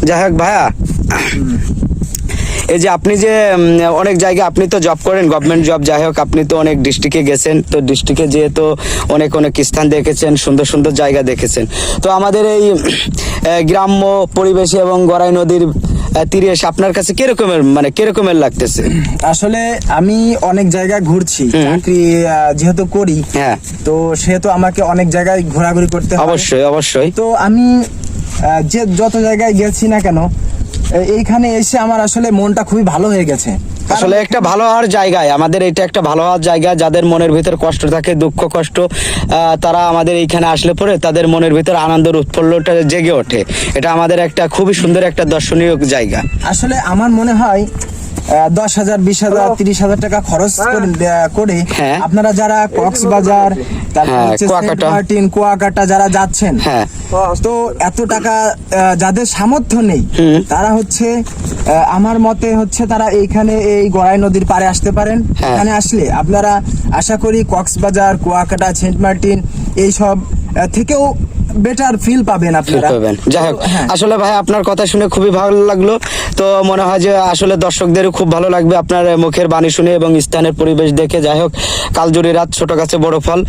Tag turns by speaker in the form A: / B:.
A: যাই হোক ভাইয়া, এই যে আপনি যে অনেক জায়গায় আপনি তো জব করেন, গভর্নমেন্ট জব, যাই হোক আপনি তো অনেক ডিস্ট্রিক্টে গেছেন, তো ডিস্ট্রিক্টে যেহেতু অনেক অনেক স্থান দেখেছেন, সুন্দর সুন্দর জায়গা দেখেছেন, তো আমাদের এই গ্রাম্য পরিবেশে এবং গড়াই নদীর তীরে এসে আপনার কাছে কিরকমের লাগতেছে?
B: আসলে আমি অনেক জায়গায় ঘুরছি, চাকরি যেহেতু করি,
A: হ্যাঁ,
B: তো সেহেতু আমাকে অনেক জায়গায় ঘোরাঘুরি করতে হয়।
A: অবশ্যই অবশ্যই।
B: তো আমি যে যত জায়গায় গেছি না কেন, এইখানে এসে আমার আসলে মনটা খুবই ভালো হয়ে গেছে।
A: আসলে একটা ভালো হওয়ার জায়গায়, আমাদের এটা একটা ভালো হওয়ার জায়গা। যাদের মনের ভিতর কষ্ট থাকে, দুঃখ কষ্ট, তারা আমাদের এইখানে আসলে পরে তাদের মনের ভিতর আনন্দের উৎফুল্লটা জেগে ওঠে। এটা আমাদের একটা খুবই সুন্দর একটা দর্শনীয় জায়গা।
B: আসলে আমার মনে হয় 10,000, 20,000, 30,000 টাকা খরচ করে
A: হ্যাঁ।
B: আপনারা যারা কক্সবাজার, তারপর
A: হ্যাঁ,
B: হচ্ছে সেন্ট
A: কুয়াকাটা।
B: মার্টিন, কুয়াকাটা যারা যাচ্ছেন,
A: হ্যাঁ।
B: তো এত টাকা যাদের সামর্থ্য নেই, তারা হচ্ছে আমার মতে হচ্ছে তারা এইখানে এই গড়াই নদীর পাড়ে আসতে পারেন।
A: হ্যাঁ।
B: এখানে আসলে আপনারা আশা করি কক্সবাজার, কুয়াকাটা, সেন্ট মার্টিন এইসব থেকেও বেটার ফিল পাবেন আপনারা।
A: যাই হোক,
B: হ্যাঁ।
A: আসলে ভাই আপনার কথা শুনে খুবই ভালো লাগলো। তো মনে হয় যে আসলে দর্শকদেরও খুব ভালো লাগবে আপনার মুখের বাণী শুনে এবং স্থানের পরিবেশ দেখে। যাই হোক, কালজয়ী রাত, ছোট গাছে বড় ফল।